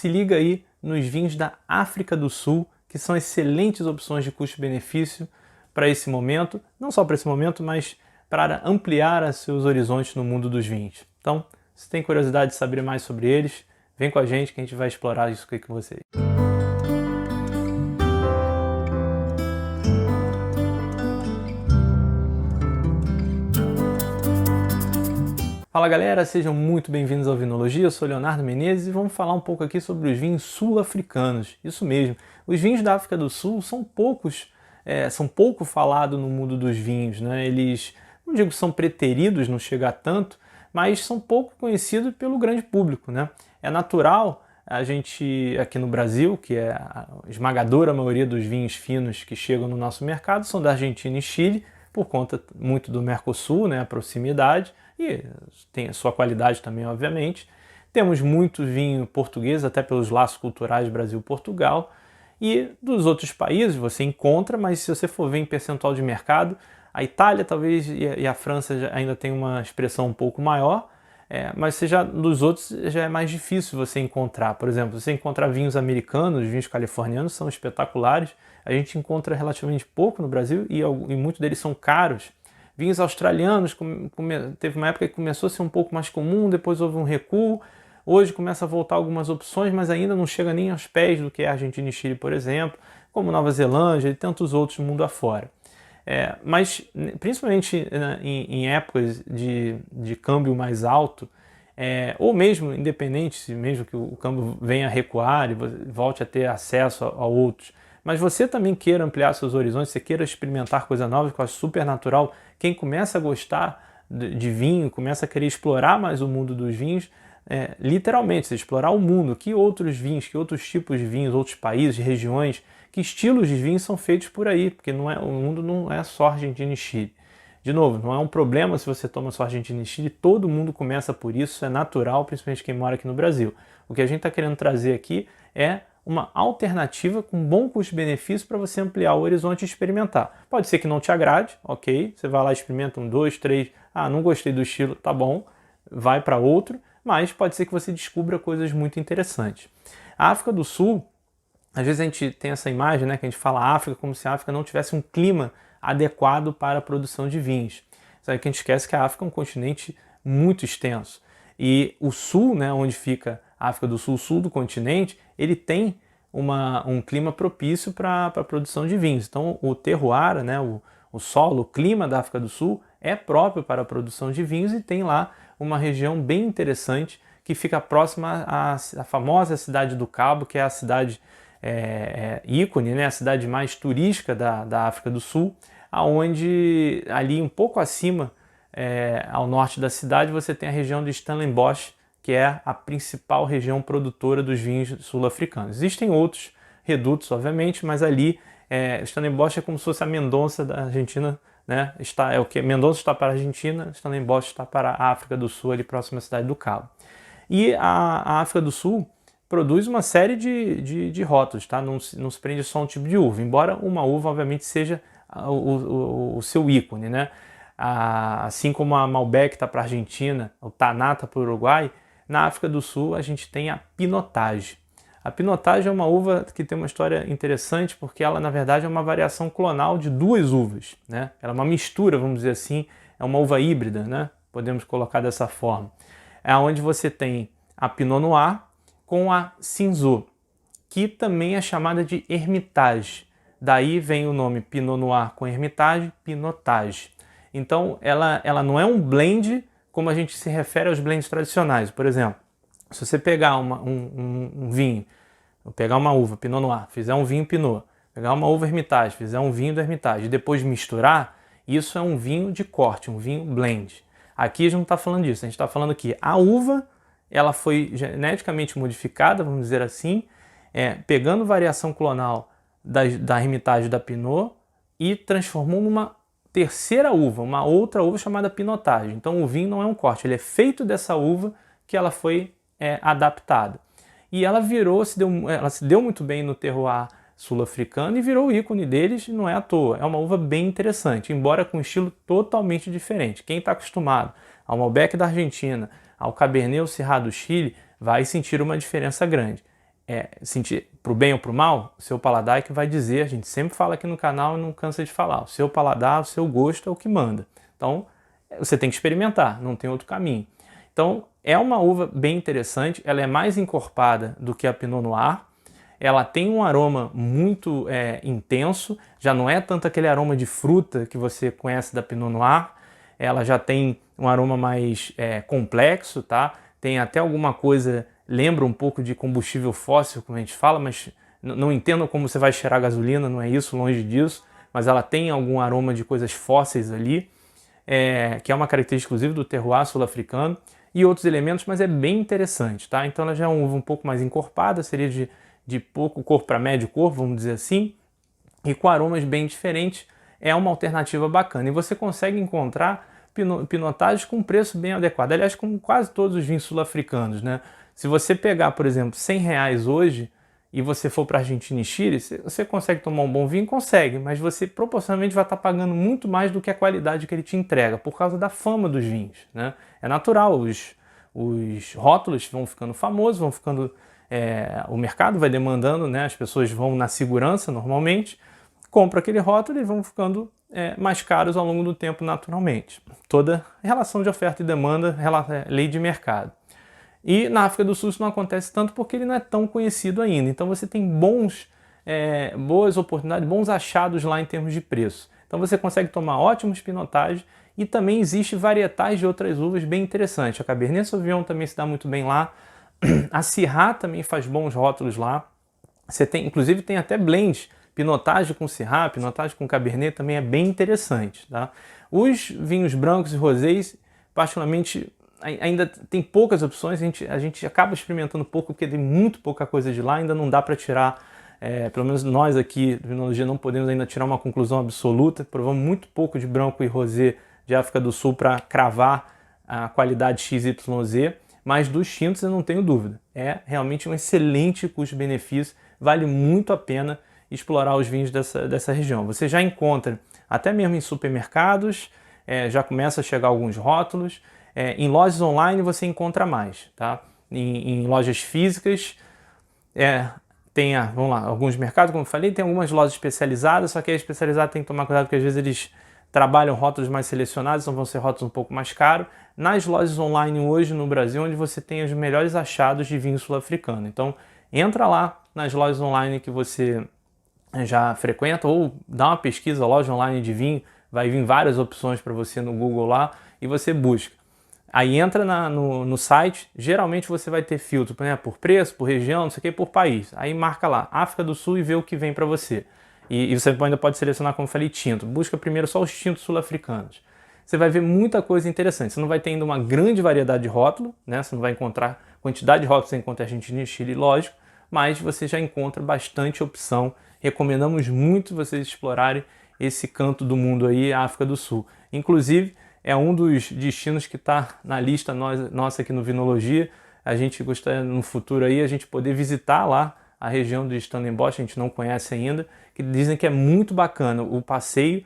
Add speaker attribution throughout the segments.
Speaker 1: se liga aí nos vinhos da África do Sul, que são excelentes opções de custo-benefício para esse momento, não só para esse momento, mas para ampliar seus horizontes no mundo dos vinhos. Então, se tem curiosidade de saber mais sobre eles, vem com a gente que a gente vai explorar isso aqui com vocês. Fala galera, sejam muito bem-vindos ao Vinologia, eu sou Leonardo Menezes e vamos falar um pouco aqui sobre os vinhos sul-africanos. Isso mesmo, os vinhos da África do Sul são pouco falados no mundo dos vinhos, né? Eles, não digo que são preteridos, não chega a tanto, mas são pouco conhecidos pelo grande público, né? É natural a gente, aqui no Brasil, que é a esmagadora maioria dos vinhos finos que chegam no nosso mercado, são da Argentina e Chile, por conta muito do Mercosul, né, a proximidade, e tem a sua qualidade também, obviamente. Temos muito vinho português, até pelos laços culturais Brasil-Portugal, e dos outros países você encontra, mas se você for ver em percentual de mercado, a Itália talvez e a França ainda tem uma expressão um pouco maior, mas dos outros já é mais difícil você encontrar. Por exemplo, você encontrar vinhos americanos, vinhos californianos são espetaculares, a gente encontra relativamente pouco no Brasil e muitos deles são caros. Vinhos australianos, teve uma época que começou a ser um pouco mais comum, depois houve um recuo, hoje começa a voltar algumas opções, mas ainda não chega nem aos pés do que é a Argentina e Chile, por exemplo, como Nova Zelândia e tantos outros mundo afora. Mas principalmente em épocas de câmbio mais alto, ou mesmo independente, mesmo que o câmbio venha a recuar e volte a ter acesso a outros, mas você também queira ampliar seus horizontes, você queira experimentar coisa nova, que eu acho super natural. Quem começa a gostar de vinho, começa a querer explorar mais o mundo dos vinhos, literalmente, você explorar o mundo, que outros vinhos, que outros tipos de vinhos, outros países, regiões, que estilos de vinhos são feitos por aí, porque o mundo não é só Argentina e Chile. De novo, não é um problema se você toma só Argentina e Chile, todo mundo começa por isso, é natural, principalmente quem mora aqui no Brasil. O que a gente está querendo trazer aqui é uma alternativa com bom custo-benefício para você ampliar o horizonte e experimentar. Pode ser que não te agrade, ok, você vai lá, experimenta um, dois, três, não gostei do estilo, tá bom, vai para outro, mas pode ser que você descubra coisas muito interessantes. A África do Sul, às vezes a gente tem essa imagem, né, que a gente fala África como se a África não tivesse um clima adequado para a produção de vinhos. Só que a gente esquece que a África é um continente muito extenso. E o sul, né, onde fica a África do Sul, sul do continente, ele tem um clima propício para a produção de vinhos. Então o terroir, né, o solo, o clima da África do Sul é próprio para a produção de vinhos e tem lá uma região bem interessante que fica próxima à famosa cidade do Cabo, que é a cidade ícone, né, a cidade mais turística da África do Sul, aonde ali um pouco acima, ao norte da cidade, você tem a região de Stellenbosch, que é a principal região produtora dos vinhos sul-africanos. Existem outros redutos, obviamente, mas ali Stellenbosch é como se fosse a Mendonça da Argentina, né? Mendonça está para a Argentina, Stellenbosch está para a África do Sul, ali próxima à cidade do Cabo. E a África do Sul produz uma série de rótulos, tá? Não se prende só um tipo de uva, embora uma uva, obviamente, seja o seu ícone, né? Assim como a Malbec está para a Argentina, o Taná está para o Uruguai, na África do Sul a gente tem a Pinotage. A Pinotage é uma uva que tem uma história interessante porque ela na verdade é uma variação clonal de duas uvas, né? Ela é uma mistura, vamos dizer assim, é uma uva híbrida, né? Podemos colocar dessa forma. É onde você tem a Pinot Noir com a Cinsault, que também é chamada de Hermitage. Daí vem o nome Pinot Noir com Hermitage, Pinotage. Então ela não é um blend como a gente se refere aos blends tradicionais. Por exemplo, se você pegar um vinho, pegar uma uva Pinot Noir, fizer um vinho Pinot, pegar uma uva Hermitage, fizer um vinho do Hermitage e depois misturar, isso é um vinho de corte, um vinho blend. Aqui a gente não está falando disso, a gente está falando que a uva ela foi geneticamente modificada, vamos dizer assim, pegando variação clonal da Hermitage e da Pinot e transformou numa terceira uva, uma outra uva chamada Pinotage. Então o vinho não é um corte, ele é feito dessa uva que ela foi adaptada. E ela ela se deu muito bem no terroir sul-africano e virou o ícone deles, não é à toa. É uma uva bem interessante, embora com um estilo totalmente diferente. Quem está acostumado ao Malbec da Argentina, ao Cabernet ou Syrah do Chile, vai sentir uma diferença grande. sentir pro bem ou pro mal, o seu paladar é que vai dizer, a gente sempre fala aqui no canal e não cansa de falar, o seu paladar, o seu gosto é o que manda. Então, você tem que experimentar, não tem outro caminho. Então, é uma uva bem interessante, ela é mais encorpada do que a Pinot Noir, ela tem um aroma muito intenso, já não é tanto aquele aroma de fruta que você conhece da Pinot Noir, ela já tem um aroma mais complexo, tá? Tem até alguma coisa, lembra um pouco de combustível fóssil, como a gente fala, mas não entendo como você vai cheirar gasolina, não é isso, longe disso, mas ela tem algum aroma de coisas fósseis ali, que é uma característica exclusiva do terroir sul-africano, e outros elementos, mas é bem interessante, tá? Então ela já é uma uva um pouco mais encorpada, seria de pouco corpo para médio corpo, vamos dizer assim, e com aromas bem diferentes, é uma alternativa bacana. E você consegue encontrar pinotagens com preço bem adequado, aliás, com quase todos os vinhos sul-africanos, né? Se você pegar, por exemplo, R$100 hoje e você for para Argentina e Chile, você consegue tomar um bom vinho? Consegue, mas você proporcionalmente vai estar pagando muito mais do que a qualidade que ele te entrega, por causa da fama dos vinhos, né? É natural, os rótulos vão ficando famosos, vão ficando... o mercado vai demandando, né? As pessoas vão na segurança normalmente, compram aquele rótulo e vão ficando mais caros ao longo do tempo naturalmente. Toda relação de oferta e demanda, lei de mercado. E na África do Sul isso não acontece tanto porque ele não é tão conhecido ainda. Então você tem boas oportunidades, bons achados lá em termos de preço. Então você consegue tomar ótimos pinotagens e também existe varietais de outras uvas bem interessantes. A Cabernet Sauvignon também se dá muito bem lá. A Syrah também faz bons rótulos lá. Você tem, inclusive tem até blends, pinotagem com Syrah, pinotagem com Cabernet também é bem interessante, tá? Os vinhos brancos e rosés, particularmente, ainda tem poucas opções, a gente acaba experimentando pouco porque tem muito pouca coisa de lá, ainda não dá para tirar, pelo menos nós aqui do Vinologia não podemos ainda tirar uma conclusão absoluta, provamos muito pouco de branco e rosé de África do Sul para cravar a qualidade XYZ, mas dos tintos eu não tenho dúvida, é realmente um excelente custo-benefício, vale muito a pena explorar os vinhos dessa região. Você já encontra até mesmo em supermercados, já começa a chegar alguns rótulos, em lojas online você encontra mais, tá? Em lojas físicas, tem vamos lá, alguns mercados, como eu falei, tem algumas lojas especializadas, só que a especializada tem que tomar cuidado porque às vezes eles trabalham rótulos mais selecionados, então vão ser rótulos um pouco mais caros. Nas lojas online hoje no Brasil, onde você tem os melhores achados de vinho sul-africano. Então, entra lá nas lojas online que você já frequenta ou dá uma pesquisa, loja online de vinho, vai vir várias opções para você no Google lá e você busca. Aí entra no site, geralmente você vai ter filtro, né, por preço, por região, não sei o que, por país. Aí marca lá, África do Sul e vê o que vem para você. E você ainda pode selecionar, como eu falei, tinto. Busca primeiro só os tintos sul-africanos. Você vai ver muita coisa interessante. Você não vai ter ainda uma grande variedade de rótulo, né? Você não vai encontrar quantidade de rótulos que você encontra em Argentina e Chile, lógico, mas você já encontra bastante opção. Recomendamos muito vocês explorarem esse canto do mundo aí, a África do Sul. Inclusive, é um dos destinos que está na lista nossa aqui no Vinologia. A gente gostaria no futuro aí a gente poder visitar lá a região do Stellenbosch, a gente não conhece ainda, que dizem que é muito bacana o passeio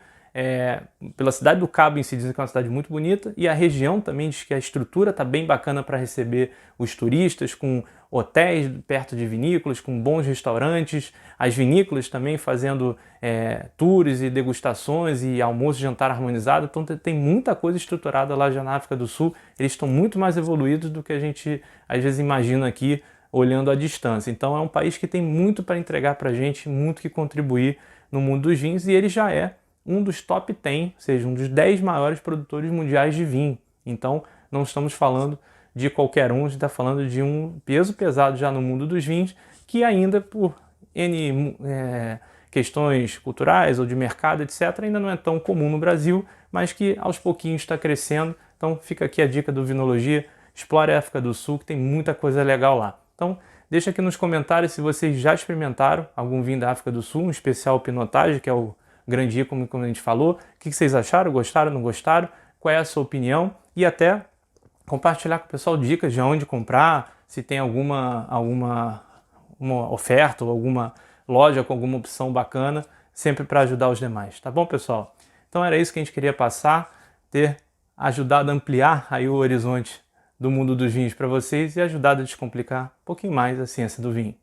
Speaker 1: pela cidade do Cabo em si, dizem que é uma cidade muito bonita, e a região também diz que a estrutura está bem bacana para receber os turistas, com hotéis perto de vinícolas, com bons restaurantes, as vinícolas também fazendo tours e degustações e almoço e jantar harmonizado, então tem muita coisa estruturada lá já na África do Sul, eles estão muito mais evoluídos do que a gente às vezes imagina aqui, olhando à distância. Então é um país que tem muito para entregar para a gente, muito que contribuir no mundo dos vinhos, e ele já é um dos top 10, ou seja, um dos 10 maiores produtores mundiais de vinho. Então não estamos falando de qualquer um, a gente está falando de um peso pesado já no mundo dos vinhos, que ainda por N questões culturais ou de mercado, etc., ainda não é tão comum no Brasil, mas que aos pouquinhos está crescendo. Então fica aqui a dica do Vinologia, explore a África do Sul, que tem muita coisa legal lá. Então, deixa aqui nos comentários se vocês já experimentaram algum vinho da África do Sul, um especial Pinotage, que é o Grand Cru, como a gente falou. O que vocês acharam? Gostaram, não gostaram? Qual é a sua opinião? E até compartilhar com o pessoal dicas de onde comprar, se tem alguma uma oferta ou alguma loja com alguma opção bacana, sempre para ajudar os demais. Tá bom, pessoal? Então era isso que a gente queria passar, ter ajudado a ampliar aí o horizonte do mundo dos vinhos para vocês e ajudado a descomplicar um pouquinho mais a ciência do vinho.